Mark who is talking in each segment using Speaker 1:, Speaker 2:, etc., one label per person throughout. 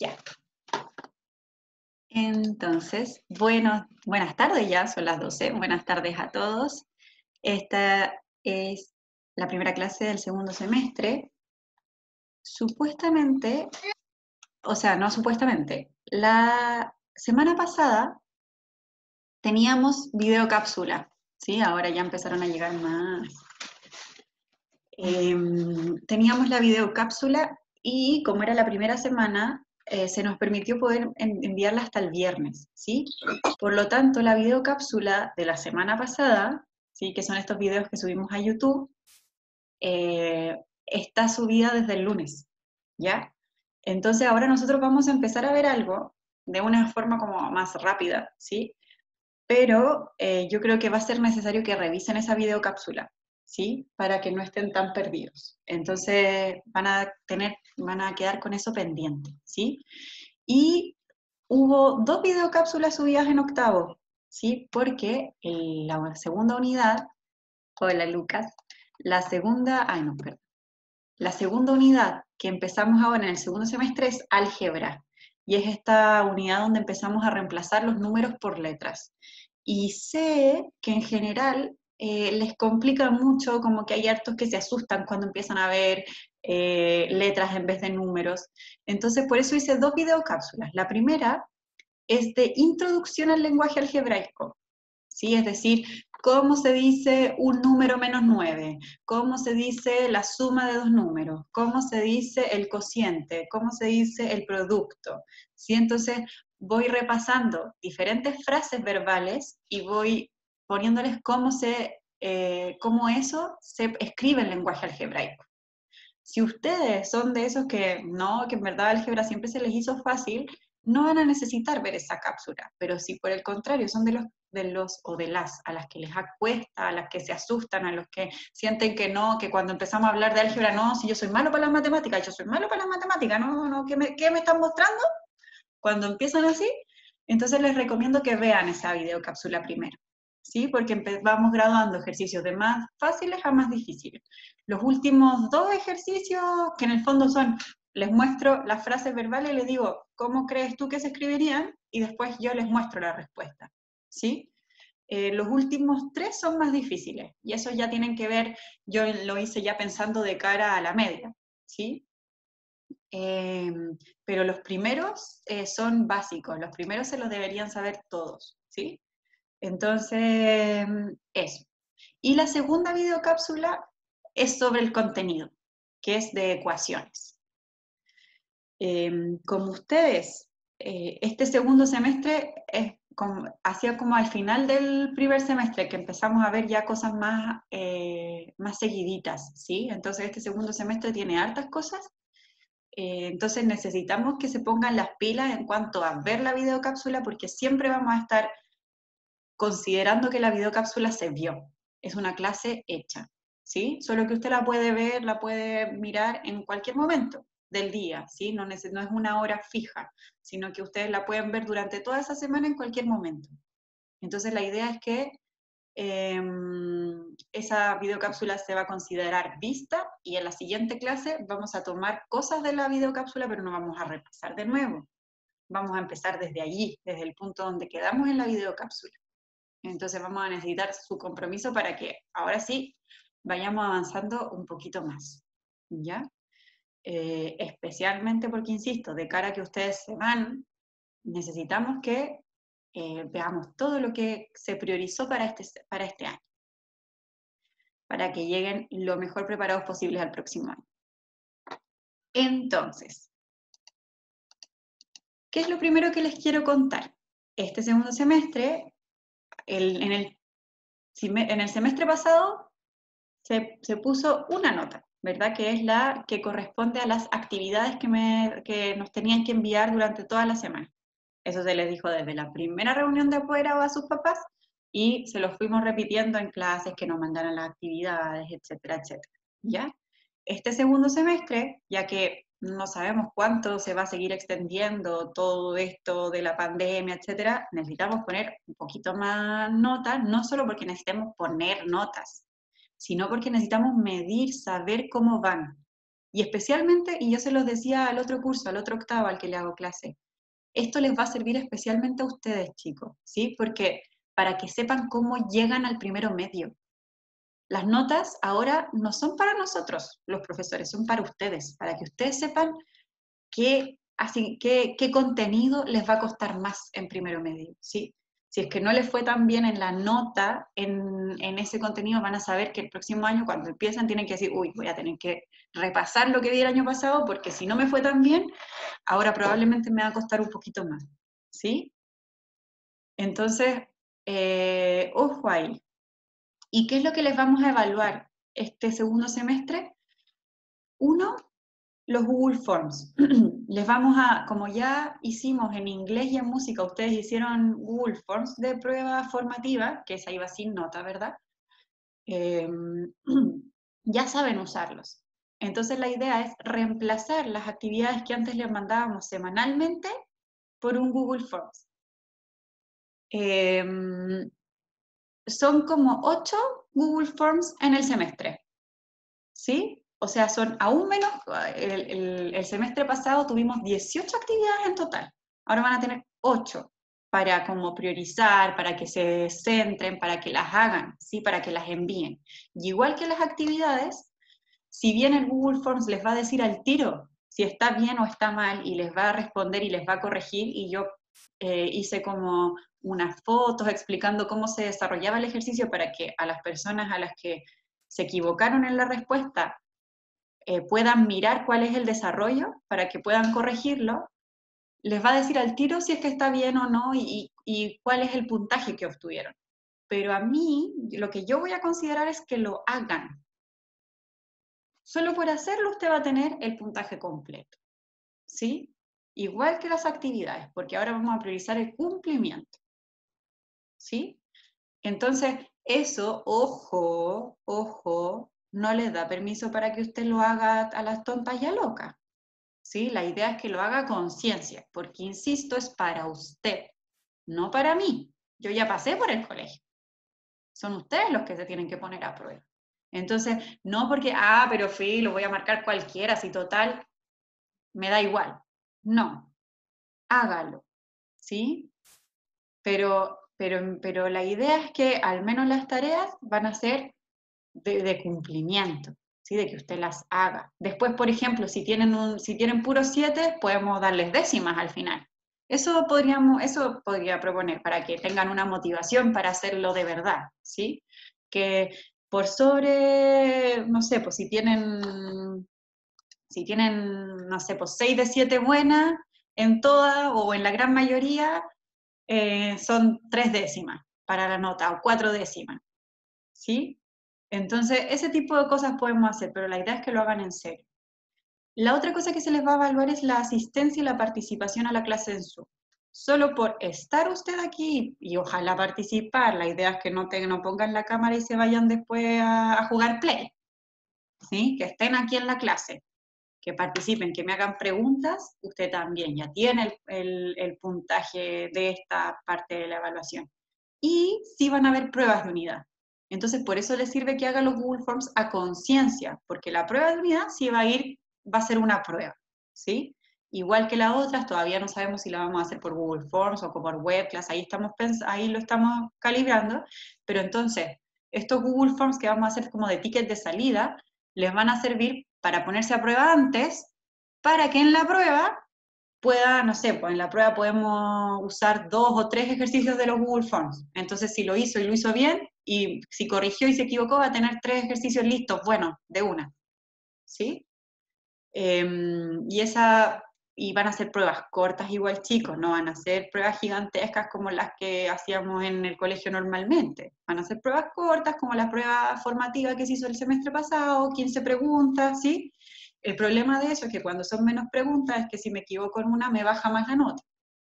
Speaker 1: Ya. Entonces, buenas tardes ya, son las 12. Buenas tardes a todos. Esta es la primera clase del segundo semestre. Supuestamente, o sea, no supuestamente, la semana pasada teníamos videocápsula, ¿sí? Ahora ya empezaron a llegar más. Teníamos la videocápsula y como era la primera semana, se nos permitió poder enviarla hasta el viernes, ¿sí? Por lo tanto, la videocápsula de la semana pasada, ¿sí? Que son estos videos que subimos a YouTube, está subida desde el lunes, ¿ya? Entonces ahora nosotros vamos a empezar a ver algo de una forma como más rápida, ¿sí? Pero yo creo que va a ser necesario que revisen esa videocápsula, ¿sí? Para que no estén tan perdidos. Entonces van a quedar con eso pendiente, ¿sí? Y hubo 2 videocápsulas subidas en octavo, ¿sí? Porque la segunda unidad, hola Lucas, perdón. La segunda unidad que empezamos ahora en el segundo semestre es álgebra, y es esta unidad donde empezamos a reemplazar los números por letras. Y sé que en general les complica mucho, como que hay hartos que se asustan cuando empiezan a ver letras en vez de números. Entonces, por eso hice 2 videocápsulas. La primera es de introducción al lenguaje algebraico, ¿sí? Es decir, cómo se dice un número menos 9, cómo se dice la suma de dos números, cómo se dice el cociente, cómo se dice el producto, ¿sí? Entonces voy repasando diferentes frases verbales y voy poniéndoles cómo eso se escribe en lenguaje algebraico. Si ustedes son de esos que no, que en verdad álgebra siempre se les hizo fácil, no van a necesitar ver esa cápsula, pero si por el contrario son de los o de las a las que les cuesta, a las que se asustan, a los que sienten que no, que cuando empezamos a hablar de álgebra, no, si yo soy malo para las matemáticas, yo soy malo para las matemáticas, no, no, ¿qué me están mostrando? Cuando empiezan así, entonces les recomiendo que vean esa videocápsula primero, ¿sí? Porque vamos graduando ejercicios de más fáciles a más difíciles. Los últimos 2 ejercicios, que en el fondo son, les muestro las frases verbales y les digo, ¿cómo crees tú que se escribirían? Y después yo les muestro la respuesta, ¿sí? Los últimos 3 son más difíciles, y eso ya tienen que ver, yo lo hice ya pensando de cara a la media, ¿sí? Pero los primeros son básicos, los primeros se los deberían saber todos, ¿sí? Entonces, eso. Y la segunda videocápsula es sobre el contenido, que es de ecuaciones. Como ustedes, este segundo semestre hacía como al final del primer semestre que empezamos a ver ya cosas más seguiditas, ¿sí? Entonces este segundo semestre tiene hartas cosas. Entonces necesitamos que se pongan las pilas en cuanto a ver la videocápsula, porque siempre vamos a estar considerando que la videocápsula se vio. Es una clase hecha, ¿sí? Solo que usted la puede ver, la puede mirar en cualquier momento del día, ¿sí? No es una hora fija, sino que ustedes la pueden ver durante toda esa semana en cualquier momento. Entonces la idea es que esa videocápsula se va a considerar vista, y en la siguiente clase vamos a tomar cosas de la videocápsula, pero no vamos a repasar de nuevo. Vamos a empezar desde allí, desde el punto donde quedamos en la videocápsula. Entonces vamos a necesitar su compromiso para que ahora sí vayamos avanzando un poquito más, ¿ya? Especialmente porque, insisto, de cara a que ustedes se van, necesitamos que veamos todo lo que se priorizó para este año, para que lleguen lo mejor preparados posibles al próximo año. Entonces, ¿qué es lo primero que les quiero contar? Este segundo semestre, en el semestre pasado, se puso una nota, ¿verdad? Que es la que corresponde a las actividades que nos tenían que enviar durante toda la semana. Eso se les dijo desde la primera reunión de apoderado a sus papás, y se los fuimos repitiendo en clases, que nos mandaran las actividades, etcétera, etcétera, ¿ya? Este segundo semestre, ya que no sabemos cuánto se va a seguir extendiendo todo esto de la pandemia, etcétera, necesitamos poner un poquito más notas, no solo porque necesitemos poner notas, sino porque necesitamos medir, saber cómo van, Y especialmente, y yo se los decía al otro curso, al otro octavo al que le hago clase, esto les va a servir especialmente a ustedes, chicos, ¿sí? Porque para que sepan cómo llegan al primero medio. Las notas ahora no son para nosotros, los profesores, son para ustedes, para que ustedes sepan qué contenido les va a costar más en primero medio, ¿sí? Si es que no les fue tan bien en la nota, en ese contenido, van a saber que el próximo año, cuando empiezan, tienen que decir, uy, voy a tener que repasar lo que vi el año pasado, porque si no me fue tan bien, ahora probablemente me va a costar un poquito más, ¿sí? Entonces, ojo ahí. ¿Y qué es lo que les vamos a evaluar este segundo semestre? Uno, los Google Forms. Les vamos a, como ya hicimos en inglés y en música, ustedes hicieron Google Forms de prueba formativa, que esa iba sin nota, ¿verdad? Eh, ya saben usarlos. Entonces la idea es reemplazar las actividades que antes les mandábamos semanalmente por un Google Forms. Son como 8 Google Forms en el semestre, ¿sí? O sea, son aún menos, el semestre pasado tuvimos 18 actividades en total, ahora van a tener 8 para como priorizar, para que se centren, para que las hagan, ¿sí? Para que las envíen. Y igual que las actividades, si bien el Google Forms les va a decir al tiro si está bien o está mal y les va a responder y les va a corregir, y yo hice como unas fotos explicando cómo se desarrollaba el ejercicio para que a las personas a las que se equivocaron en la respuesta puedan mirar cuál es el desarrollo para que puedan corregirlo, les va a decir al tiro si es que está bien o no y cuál es el puntaje que obtuvieron. Pero a mí, lo que yo voy a considerar es que lo hagan. Solo por hacerlo usted va a tener el puntaje completo, ¿sí? Igual que las actividades, porque ahora vamos a priorizar el cumplimiento, ¿sí? Entonces, eso, ojo, ojo, no les da permiso para que usted lo haga a las tontas y a locas, ¿sí? La idea es que lo haga a conciencia, porque, insisto, es para usted, no para mí. Yo ya pasé por el colegio. Son ustedes los que se tienen que poner a prueba. Entonces, no porque, pero lo voy a marcar cualquiera, si total, me da igual. No, hágalo, ¿sí? Pero la idea es que al menos las tareas van a ser de cumplimiento, ¿sí? De que usted las haga. Después, por ejemplo, si tienen puros 7, podemos darles décimas al final. Eso podría proponer para que tengan una motivación para hacerlo de verdad, ¿sí? Que por sobre, no sé, pues si tienen, no sé, pues 6 de 7 buenas en todas o en la gran mayoría, son 3 décimas para la nota o 4 décimas, ¿sí? Entonces, ese tipo de cosas podemos hacer, pero la idea es que lo hagan en serio. La otra cosa que se les va a evaluar es la asistencia y la participación a la clase en Zoom. Solo por estar usted aquí y ojalá participar, la idea es que no pongan la cámara y se vayan después a jugar play, ¿sí? Que estén aquí en la clase, que participen, que me hagan preguntas, usted también ya tiene el puntaje de esta parte de la evaluación. Y sí van a haber pruebas de unidad. Entonces, por eso les sirve que haga los Google Forms a conciencia, porque la prueba de unidad sí va a ser una prueba, ¿sí? Igual que las otras, todavía no sabemos si la vamos a hacer por Google Forms o por Webclass, ahí lo estamos calibrando, pero entonces, estos Google Forms que vamos a hacer como de ticket de salida, les van a servir para ponerse a prueba antes, para que en la prueba pueda, no sé, pues en la prueba podemos usar 2 o 3 ejercicios de los Google Forms. Entonces, si lo hizo y lo hizo bien, y si corrigió y se equivocó, va a tener 3 ejercicios listos, bueno, de una, ¿sí? Y y van a ser pruebas cortas igual, chicos, no van a ser pruebas gigantescas como las que hacíamos en el colegio normalmente. Van a ser pruebas cortas como la prueba formativa que se hizo el semestre pasado, 15 preguntas, ¿sí? El problema de eso es que cuando son menos preguntas es que si me equivoco en una me baja más la nota,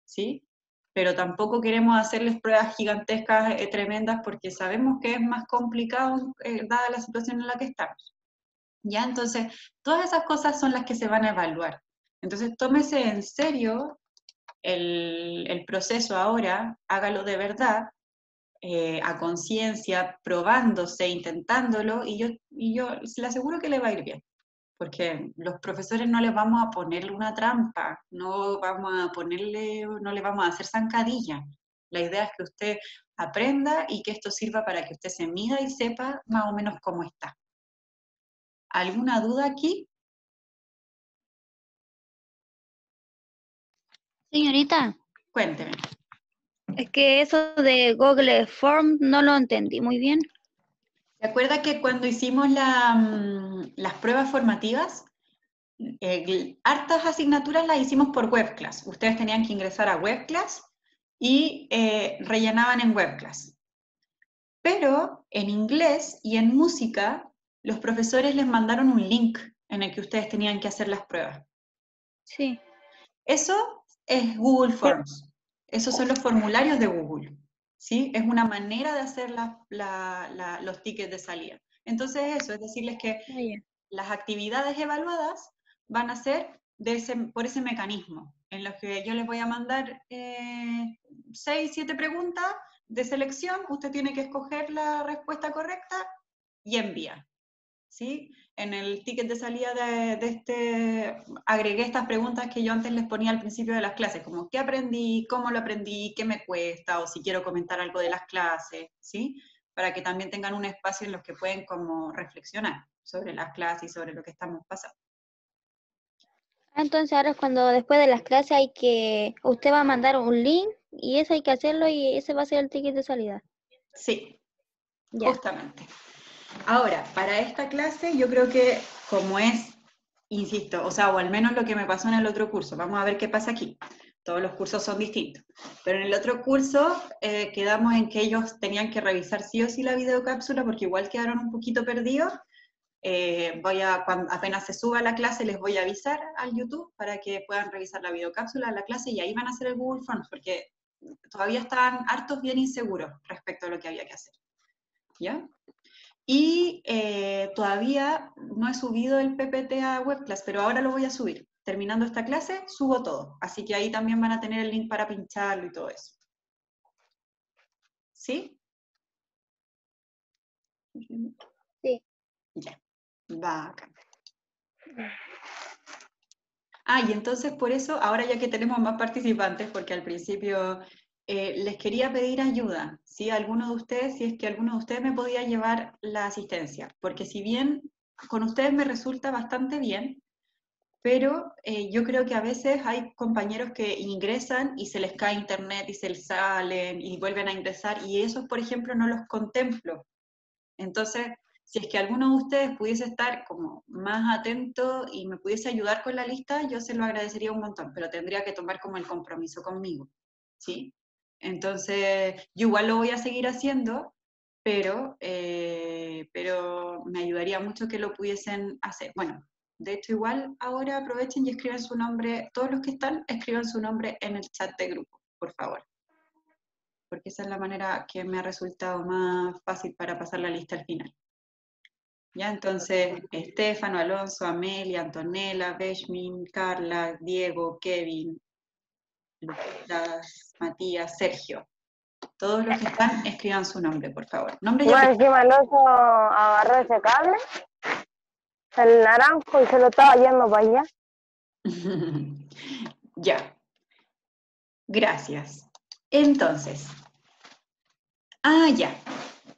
Speaker 1: ¿sí? Pero tampoco queremos hacerles pruebas gigantescas, tremendas, porque sabemos que es más complicado dada la situación en la que estamos. ¿Ya? Entonces, todas esas cosas son las que se van a evaluar. Entonces, tómese en serio el proceso ahora, hágalo de verdad, a conciencia, probándose, intentándolo, y yo le aseguro que le va a ir bien. porque los profesores no les vamos a ponerle una trampa, no vamos a ponerle, no le vamos a hacer zancadilla. La idea es que usted aprenda y que esto sirva para que usted se mida y sepa más o menos cómo está. ¿Alguna duda aquí?
Speaker 2: Señorita,
Speaker 1: Cuénteme.
Speaker 2: es que eso de Google Form no lo entendí muy bien.
Speaker 1: ¿Se acuerda que cuando hicimos las pruebas formativas, hartas asignaturas las hicimos por WebClass? Ustedes tenían que ingresar a WebClass y rellenaban en WebClass. Pero en inglés y en música, los profesores les mandaron un link en el que ustedes tenían que hacer las pruebas.
Speaker 2: Sí.
Speaker 1: Eso es Google
Speaker 2: Sí.
Speaker 1: Forms. Esos son los formularios de Google. ¿Sí? Es una manera de hacer los tickets de salida. Entonces eso, es decirles que
Speaker 2: Ah, ya.
Speaker 1: las actividades evaluadas van a ser por ese mecanismo, en los que yo les voy a mandar 6, 7 preguntas de selección, usted tiene que escoger la respuesta correcta y envía. ¿Sí? En el ticket de salida de este, agregué estas preguntas que yo antes les ponía al principio de las clases, como qué aprendí, cómo lo aprendí, qué me cuesta, o si quiero comentar algo de las clases, ¿sí? Para que también tengan un espacio en los que pueden como reflexionar sobre las clases y sobre lo que estamos pasando.
Speaker 2: Entonces ahora es cuando después de las clases usted va a mandar un link y ese hay que hacerlo y ese va a ser el ticket de salida.
Speaker 1: Sí,
Speaker 2: Ya.
Speaker 1: justamente. Ahora, para esta clase yo creo que como es, insisto, o sea, o al menos lo que me pasó en el otro curso, vamos a ver qué pasa aquí. Todos los cursos son distintos. Pero en el otro curso quedamos en que ellos tenían que revisar sí o sí la videocápsula porque igual quedaron un poquito perdidos. Apenas se suba la clase les voy a avisar al YouTube para que puedan revisar la videocápsula de la clase y ahí van a hacer el Google Forms porque todavía estaban hartos bien inseguros respecto a lo que había que hacer. ¿Ya? Y todavía no he subido el PPT a WebClass, pero ahora lo voy a subir. Terminando esta clase, subo todo. Así que ahí también van a tener el link para pincharlo y todo eso. ¿Sí?
Speaker 2: Sí.
Speaker 1: Ya. Bacán. Ah, y entonces por eso, ahora ya que tenemos más participantes, porque al principio les quería pedir ayuda, ¿sí? Alguno de ustedes, si es que alguno de ustedes me podía llevar la asistencia, porque si bien con ustedes me resulta bastante bien, pero yo creo que a veces hay compañeros que ingresan y se les cae internet y se les salen y vuelven a ingresar y esos, por ejemplo, no los contemplo. Entonces, si es que alguno de ustedes pudiese estar como más atento y me pudiese ayudar con la lista, yo se lo agradecería un montón, pero tendría que tomar como el compromiso conmigo, ¿sí? Entonces, yo igual lo voy a seguir haciendo, pero me ayudaría mucho que lo pudiesen hacer. Bueno, de hecho, igual ahora aprovechen y escriban su nombre, todos los que están, escriban su nombre en el chat de grupo, por favor, porque esa es la manera que me ha resultado más fácil para pasar la lista al final. Ya, entonces, Estefano, Alonso, Amelia, Antonella, Beshmin, Carla, Diego, Kevin, Lucas, Matías, Sergio. Todos los que están, escriban su nombre, por favor. Nombre y
Speaker 3: Más
Speaker 1: apellido.
Speaker 3: encima el oso agarró ese cable, el naranjo, y se lo estaba yendo para allá.
Speaker 1: Ya, gracias. Entonces, ya.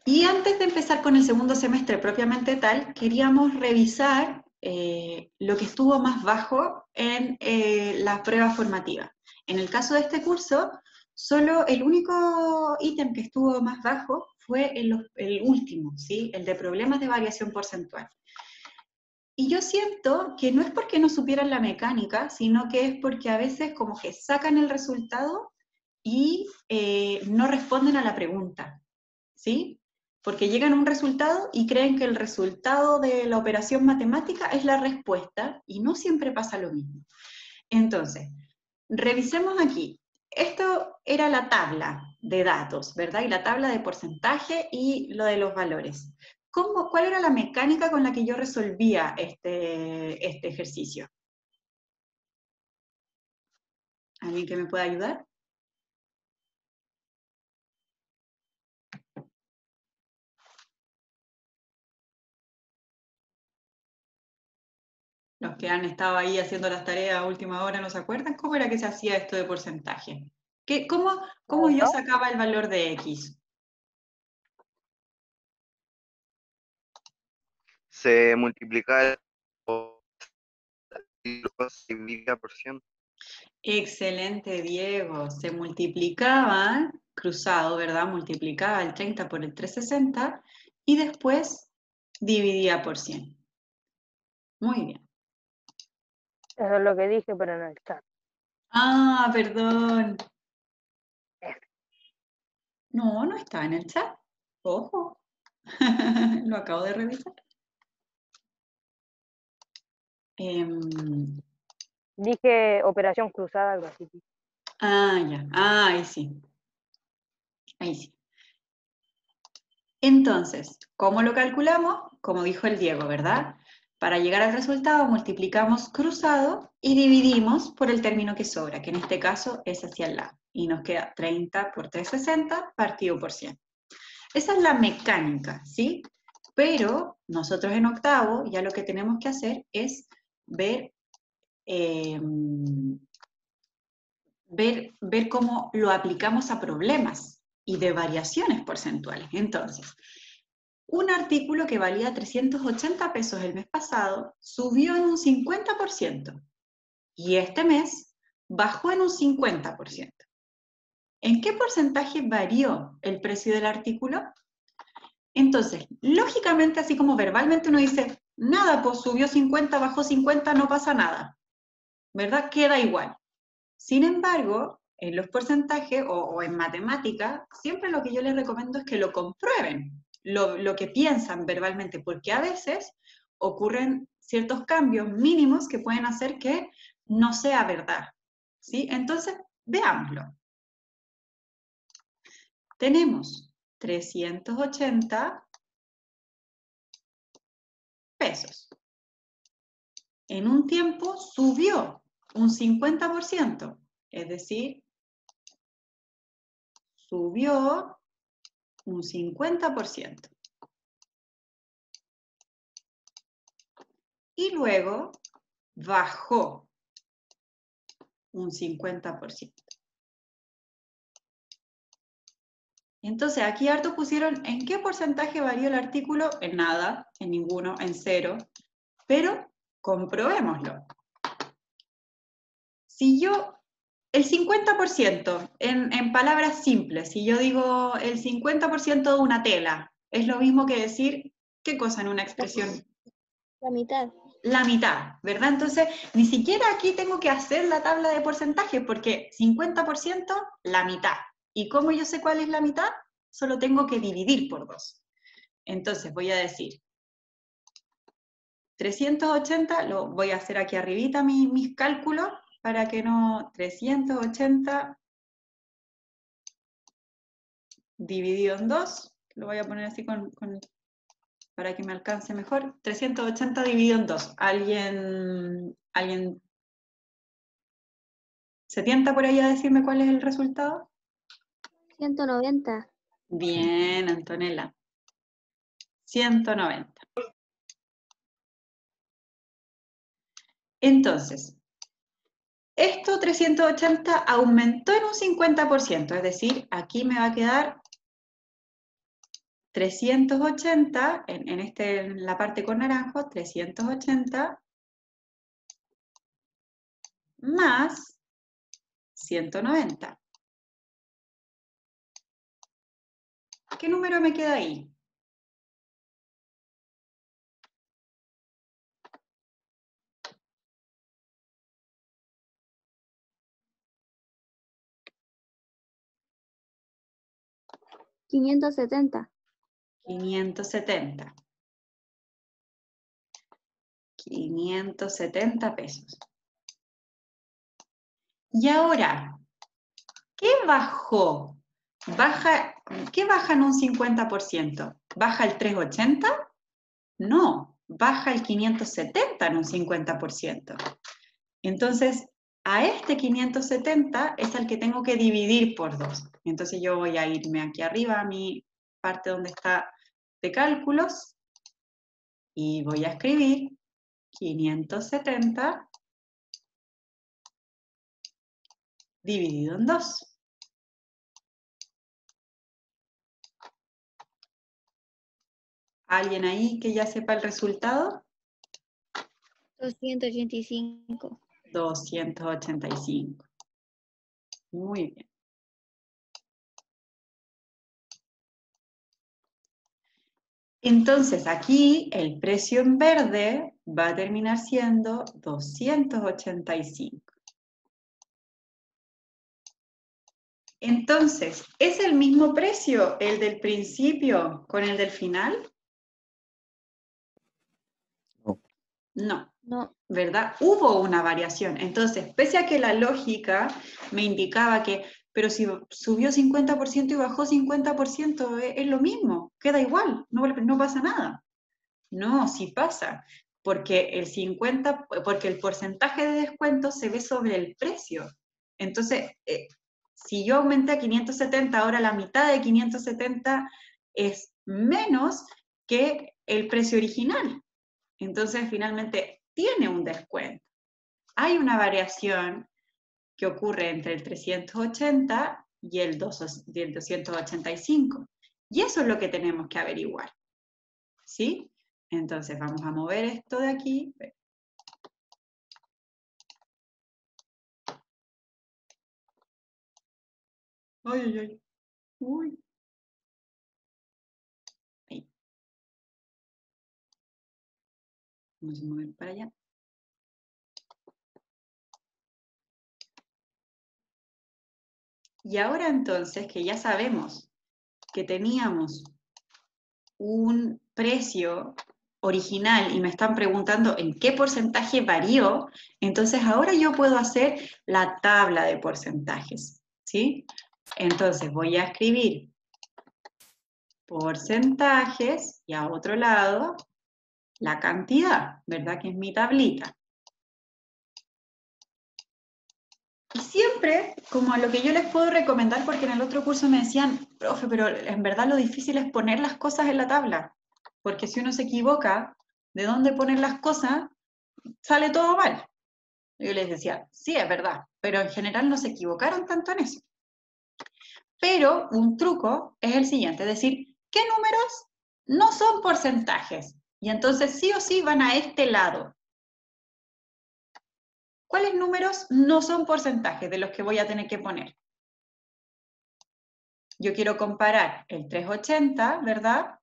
Speaker 1: Y antes de empezar con el segundo semestre propiamente tal, queríamos revisar lo que estuvo más bajo en la prueba formativa. En el caso de este curso, solo el único ítem que estuvo más bajo fue el último, ¿sí? El de problemas de variación porcentual. Y yo siento que no es porque no supieran la mecánica, sino que es porque a veces como que sacan el resultado y no responden a la pregunta, ¿sí? Porque llegan a un resultado y creen que el resultado de la operación matemática es la respuesta y no siempre pasa lo mismo. Entonces, revisemos aquí. Esto era la tabla de datos, ¿verdad? Y la tabla de porcentaje y lo de los valores. ¿Cuál era la mecánica con la que yo resolvía este ejercicio? ¿Alguien que me pueda ayudar? Los que han estado ahí haciendo las tareas a última hora, ¿no se acuerdan? ¿Cómo era que se hacía esto de porcentaje? ¿Cómo yo
Speaker 3: ¿No?
Speaker 1: sacaba el valor de X?
Speaker 4: Se multiplica y luego se divide por 100.
Speaker 1: Excelente, Diego. Se multiplicaba, cruzado, ¿verdad? Multiplicaba el 30 por el 360 y después dividía por 100. Muy bien.
Speaker 3: Eso es lo que dije, pero en el chat.
Speaker 1: Ah, perdón. No, no está en el chat. Ojo. Lo acabo de revisar.
Speaker 3: Dije operación cruzada, algo así.
Speaker 1: Ya. Ahí sí. Ahí sí. Entonces, ¿cómo lo calculamos? Como dijo el Diego, ¿verdad? Para llegar al resultado multiplicamos cruzado y dividimos por el término que sobra, que en este caso es hacia el lado. Y nos queda 30 por 360 partido por 100. Esa es la mecánica, ¿sí? Pero nosotros en octavo ya lo que tenemos que hacer es ver cómo lo aplicamos a problemas y de variaciones porcentuales. Entonces, un artículo que valía 380 pesos el mes pasado subió en un 50% y este mes bajó en un 50%. ¿En qué porcentaje varió el precio del artículo? Entonces, lógicamente, así como verbalmente uno dice, nada, pues subió 50, bajó 50, no pasa nada, ¿verdad? Queda igual. Sin embargo, en los porcentajes o en matemática, siempre lo que yo les recomiendo es que lo comprueben, lo que piensan verbalmente, porque a veces ocurren ciertos cambios mínimos que pueden hacer que no sea verdad, ¿sí? Entonces, veámoslo. Tenemos 380 pesos. En un tiempo subió un 50%, es decir, subió un 50%. Y luego bajó un 50%. Entonces, aquí harto pusieron en qué porcentaje varió el artículo, en nada, en ninguno, en cero, pero comprobémoslo. Si yo, el 50%, en palabras simples, si yo digo el 50% de una tela, es lo mismo que decir, ¿qué cosa en una expresión?
Speaker 2: La mitad.
Speaker 1: La mitad, ¿verdad? Entonces, ni siquiera aquí tengo que hacer la tabla de porcentaje, porque 50%, la mitad. ¿Y cómo yo sé cuál es la mitad? Solo tengo que dividir por 2. Entonces, voy a decir 380, lo voy a hacer aquí arribita mis cálculos, para que no, 380 dividido en 2, lo voy a poner así para que me alcance mejor, 380 dividido en 2. ¿Alguien se tienta por ahí a decirme cuál es el resultado?
Speaker 2: 190.
Speaker 1: Bien, Antonella. 190. Entonces, esto 380 aumentó en un 50%, es decir, aquí me va a quedar 380, en la parte con naranjo, 380 más 190. ¿Qué número me queda ahí?
Speaker 2: $570.
Speaker 1: 570. 570 pesos. Y ahora, ¿qué bajó? ¿Qué baja en un 50%? ¿Baja el 380? No, baja el 570 en un 50%. Entonces, a este 570 es al que tengo que dividir por 2. Entonces yo voy a irme aquí arriba a mi parte donde está de cálculos y voy a escribir 570 dividido en 2. ¿Alguien ahí que ya sepa el resultado?
Speaker 2: 285.
Speaker 1: 285. Muy bien. Entonces, aquí el precio en verde va a terminar siendo 285. Entonces, ¿es el mismo precio el del principio con el del final?
Speaker 4: No.
Speaker 1: No,
Speaker 2: No,
Speaker 1: ¿verdad? Hubo una variación. Entonces, pese a que la lógica me indicaba que, pero si subió 50% y bajó 50%, es lo mismo, queda igual, no pasa nada. No, sí pasa, porque porque el porcentaje de descuento se ve sobre el precio. Entonces, si yo aumenté a 570, ahora la mitad de 570 es menos que el precio original. Entonces, finalmente, tiene un descuento. Hay una variación que ocurre entre el 380 y el 285. Y eso es lo que tenemos que averiguar. ¿Sí? Entonces vamos a mover esto de aquí. Ay, ay, ay. Uy. Ahí. Vamos a mover para allá. Y ahora entonces que ya sabemos que teníamos un precio original y me están preguntando en qué porcentaje varió, entonces ahora yo puedo hacer la tabla de porcentajes, ¿sí? Entonces voy a escribir porcentajes y a otro lado la cantidad, ¿verdad? Que es mi tablita. Y siempre, como lo que yo les puedo recomendar, porque en el otro curso me decían, profe, pero en verdad lo difícil es poner las cosas en la tabla, porque si uno se equivoca de dónde poner las cosas, sale todo mal. Yo les decía, sí, es verdad, pero en general no se equivocaron tanto en eso. Pero un truco es el siguiente, es decir, ¿qué números no son porcentajes? Y entonces sí o sí van a este lado. ¿Cuáles números no son porcentajes de los que voy a tener que poner? Yo quiero comparar el 380, ¿verdad?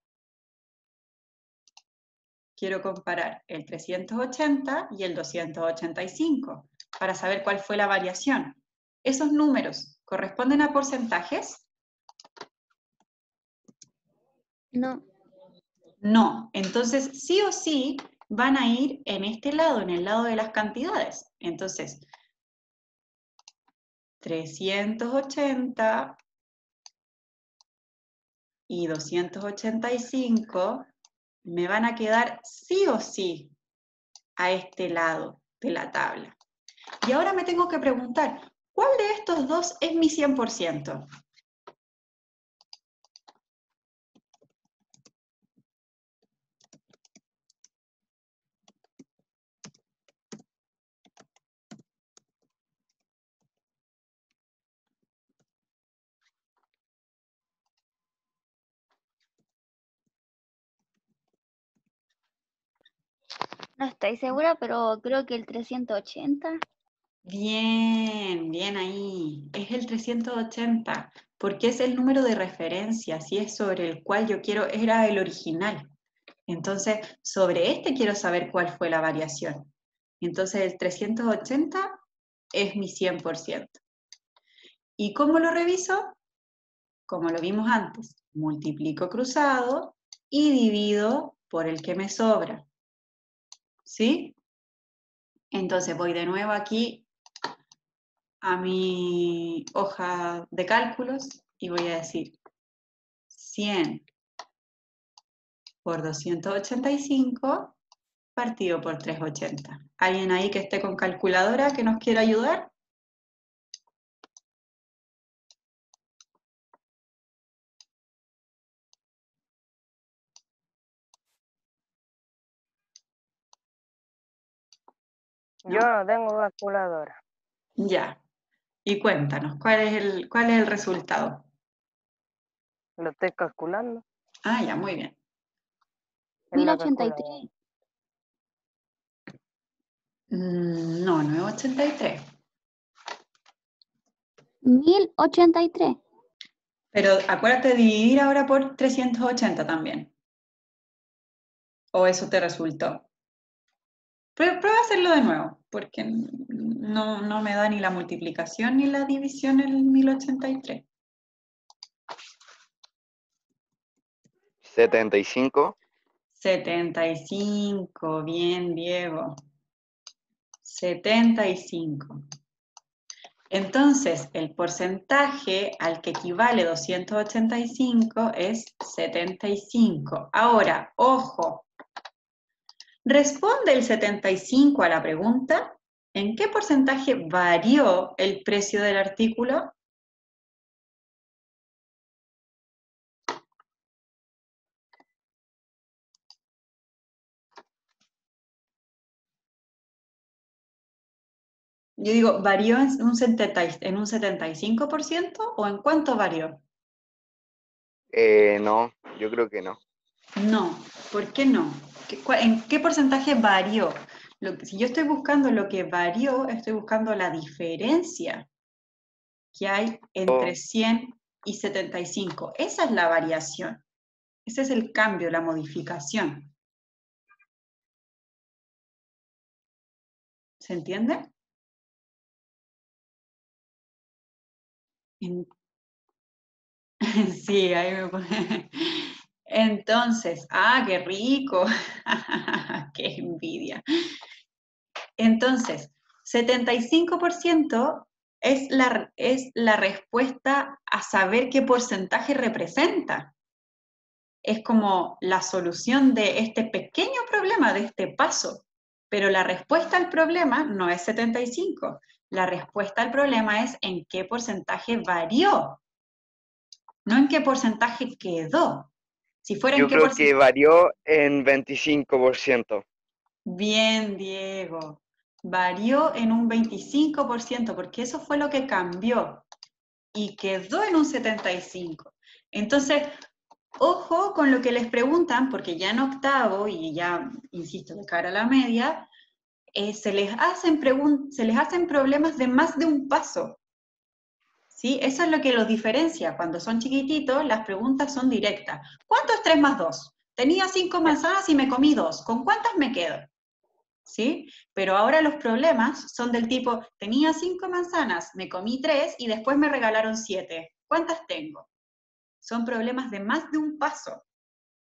Speaker 1: Quiero comparar el 380 y el 285 para saber cuál fue la variación. ¿Esos números corresponden a porcentajes?
Speaker 2: no,
Speaker 1: No. Entonces, sí o sí van a ir en este lado, en el lado de las cantidades. Entonces, 380 y 285 me van a quedar sí o sí a este lado de la tabla. Y ahora me tengo que preguntar, ¿cuál de estos dos es mi 100%?
Speaker 2: no estoy segura, pero creo que el 380.
Speaker 1: Bien, bien ahí. Es el 380, porque es el número de referencia, si es sobre el cual yo quiero, era el original. Entonces, sobre este quiero saber cuál fue la variación. Entonces, el 380 es mi 100%. ¿Y cómo lo reviso? Como lo vimos antes, multiplico cruzado y divido por el que me sobra. ¿Sí? Entonces voy de nuevo aquí a mi hoja de cálculos y voy a decir 100 por 285 partido por 380. ¿Alguien ahí que esté con calculadora que nos quiera ayudar?
Speaker 3: Yo no tengo calculadora.
Speaker 1: Ya. Y cuéntanos, ¿cuál es el resultado?
Speaker 3: Lo estoy calculando
Speaker 1: Ah, ya, muy bien.
Speaker 3: en la
Speaker 2: 1083.
Speaker 3: calculadora.
Speaker 1: No, no es 83.
Speaker 2: 1083.
Speaker 1: Pero acuérdate de dividir ahora por 380 también. ¿O eso te resultó? Prueba a hacerlo de nuevo, porque no me da ni la multiplicación ni la división el 1083.
Speaker 4: 75.
Speaker 1: 75, bien, Diego. 75. Entonces, el porcentaje al que equivale 285 es 75. Ahora, ojo, responde el 75 a la pregunta, ¿en qué porcentaje varió el precio del artículo? Yo digo, ¿varió en un 75% o en cuánto varió?
Speaker 4: No, yo creo que no.
Speaker 1: No, ¿por qué no? ¿En qué porcentaje varió? Si yo estoy buscando lo que varió, estoy buscando la diferencia que hay entre 100 y 75. Esa es la variación. Ese es el cambio, la modificación. ¿Se entiende? En- Sí, ahí me pone. Entonces, qué rico. Qué envidia. Entonces, 75% es la respuesta a saber qué porcentaje representa. Es como la solución de este pequeño problema, de este paso. Pero la respuesta al problema no es 75. La respuesta al problema es en qué porcentaje varió, no en qué porcentaje quedó. Si fuera en
Speaker 4: Yo
Speaker 1: qué
Speaker 4: creo que
Speaker 1: porcentaje...
Speaker 4: varió en 25%.
Speaker 1: Bien, Diego. Varió en un 25%, porque eso fue lo que cambió y quedó en un 75%. Entonces, ojo con lo que les preguntan, porque ya en octavo, y ya, insisto, de cara a la media, se les hacen problemas de más de un paso. ¿Sí? Eso es lo que los diferencia. Cuando son chiquititos, las preguntas son directas. ¿Cuánto es 3 más 2? Tenía 5 manzanas y me comí 2. ¿Con cuántas me quedo? ¿Sí? Pero ahora los problemas son del tipo, tenía 5 manzanas, me comí 3 y después me regalaron 7. ¿Cuántas tengo? Son problemas de más de un paso.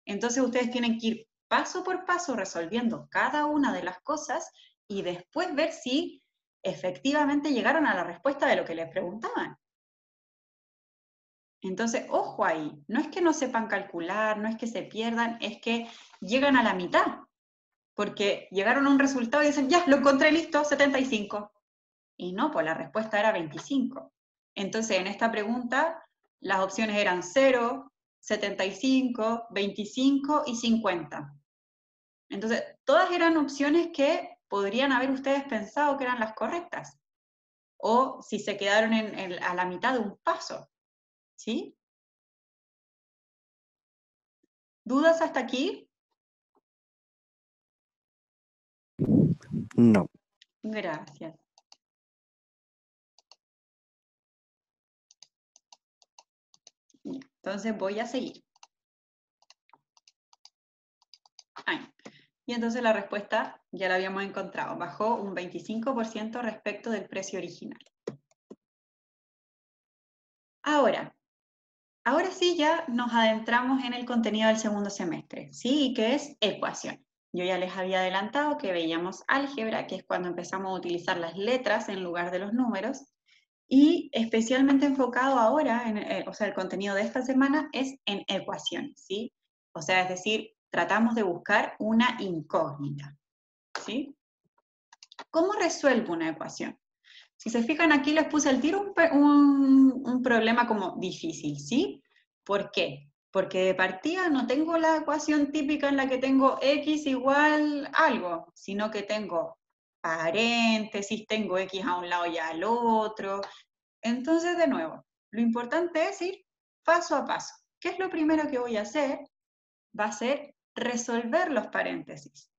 Speaker 1: Entonces ustedes tienen que ir paso por paso resolviendo cada una de las cosas y después ver si efectivamente llegaron a la respuesta de lo que les preguntaban. Entonces, ojo ahí, no es que no sepan calcular, no es que se pierdan, es que llegan a la mitad, porque llegaron a un resultado y dicen, ya, lo encontré listo, 75. Y no, pues la respuesta era 25. Entonces, en esta pregunta, las opciones eran 0, 75, 25 y 50. Entonces, todas eran opciones que podrían haber ustedes pensado que eran las correctas, o si se quedaron a la mitad de un paso, ¿sí? ¿Dudas hasta aquí?
Speaker 5: No.
Speaker 1: Gracias. Entonces voy a seguir. Ahí. Y entonces la respuesta ya la habíamos encontrado. Bajó un 25% respecto del precio original. Ahora sí ya nos adentramos en el contenido del segundo semestre, ¿sí? Y que es ecuación. Yo ya les había adelantado que veíamos álgebra, que es cuando empezamos a utilizar las letras en lugar de los números, y especialmente enfocado ahora, o sea, el contenido de esta semana es en ecuaciones, ¿sí? O sea, es decir, tratamos de buscar una incógnita, ¿sí? ¿Cómo resuelvo una ecuación? Si se fijan aquí les puse al tiro un problema como difícil, ¿sí? ¿Por qué? Porque de partida no tengo la ecuación típica en la que tengo x igual algo, sino que tengo paréntesis, tengo X a un lado y al otro. Entonces, de nuevo, lo importante es ir paso a paso. ¿Qué es lo primero que voy a hacer? Va a ser resolver los paréntesis.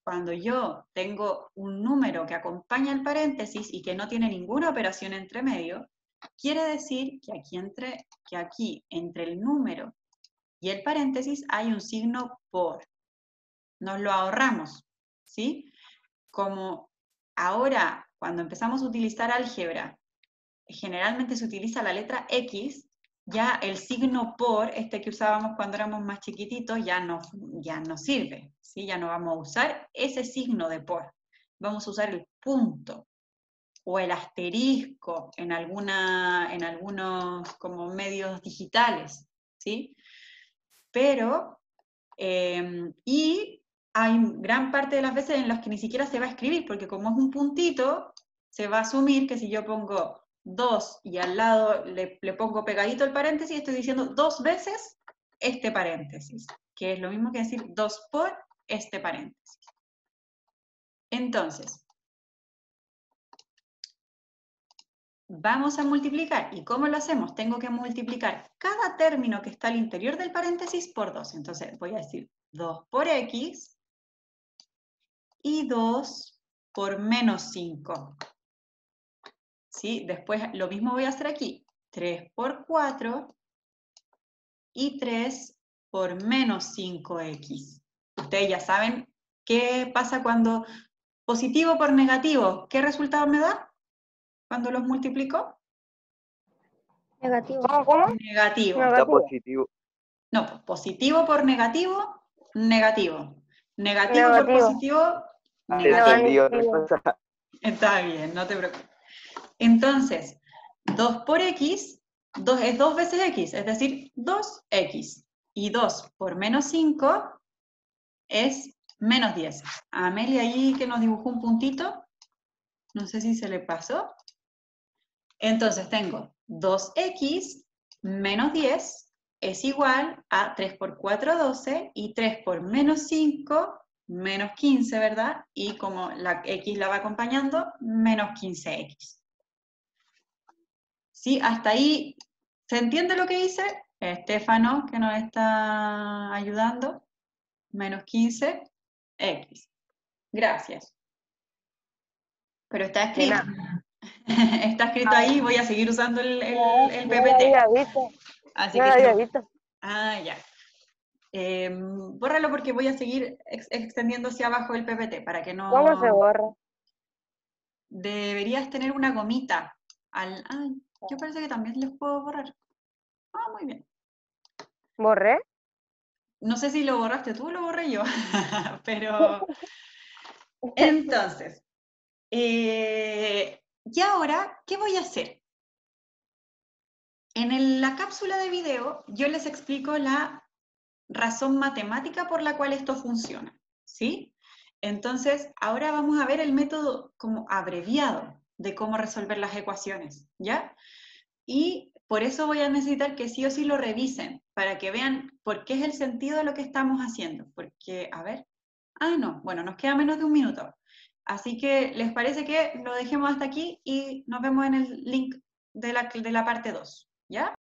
Speaker 1: Cuando yo tengo un número que acompaña el paréntesis y que no tiene ninguna operación entre medio, quiere decir que aquí entre el número y el paréntesis hay un signo por. Nos lo ahorramos, ¿sí? Como ahora, cuando empezamos a utilizar álgebra, generalmente se utiliza la letra X, ya el signo por, este que usábamos cuando éramos más chiquititos, ya no sirve, ¿sí? Ya no vamos a usar ese signo de por. Vamos a usar el punto o el asterisco en algunos como medios digitales, ¿sí? Pero, y hay gran parte de las veces en las que ni siquiera se va a escribir, porque como es un puntito, se va a asumir que si yo pongo 2 y al lado le pongo pegadito el paréntesis, estoy diciendo 2 veces este paréntesis, que es lo mismo que decir 2 por este paréntesis. Entonces, vamos a multiplicar. ¿Y cómo lo hacemos? Tengo que multiplicar cada término que está al interior del paréntesis por 2. Entonces voy a decir 2 por x y 2 por menos 5. ¿Sí? Después lo mismo voy a hacer aquí. 3 por 4 y 3 por menos 5x. Ustedes ya saben qué pasa cuando positivo por negativo. ¿Qué resultado me da cuando los multiplico?
Speaker 2: Negativo.
Speaker 3: ¿Cómo?
Speaker 1: Negativo.
Speaker 4: Está positivo.
Speaker 1: No, positivo por negativo, negativo. Negativo por
Speaker 3: Negativo.
Speaker 1: positivo,
Speaker 4: Te
Speaker 1: negativo.
Speaker 4: entendí otra
Speaker 3: Negativo.
Speaker 4: cosa.
Speaker 1: Está bien, no te preocupes. Entonces, 2 por x, 2 es 2 veces x, es decir, 2x. Y 2 por menos 5 es menos 10. A Amelia ahí que nos dibujó un puntito, no sé si se le pasó. Entonces tengo 2x menos 10 es igual a 3 por 4, 12, y 3 por menos 5, menos 15, ¿verdad? Y como la x la va acompañando, menos 15x. ¿Sí? Hasta ahí, ¿se entiende lo que hice? Estefano, que nos está ayudando, menos 15x. Gracias. Pero está escrito. Está escrito ahí, voy a seguir usando el
Speaker 3: No lo
Speaker 1: PPT.
Speaker 3: había visto.
Speaker 1: Así
Speaker 3: No
Speaker 1: que
Speaker 3: lo
Speaker 1: si
Speaker 3: había
Speaker 1: lo-
Speaker 3: visto.
Speaker 1: Ah, ya. Bórralo porque voy a seguir extendiendo hacia abajo el PPT para que
Speaker 3: ¿Cómo se
Speaker 1: no...
Speaker 3: borra?
Speaker 1: Deberías tener una gomita. Ay, yo parece que también les puedo borrar. Ah, muy bien.
Speaker 3: ¿Borré?
Speaker 1: No sé si lo borraste tú o lo borré yo, pero... Entonces, y ahora, ¿qué voy a hacer? En la cápsula de video yo les explico la razón matemática por la cual esto funciona, ¿sí? Entonces, ahora vamos a ver el método como abreviado de cómo resolver las ecuaciones, ¿ya? Y por eso voy a necesitar que sí o sí lo revisen, para que vean por qué es el sentido de lo que estamos haciendo. Porque, a ver, no, bueno, nos queda menos de un minuto. Así que, ¿les parece que lo dejemos hasta aquí y nos vemos en el link de la parte 2? ¿Ya?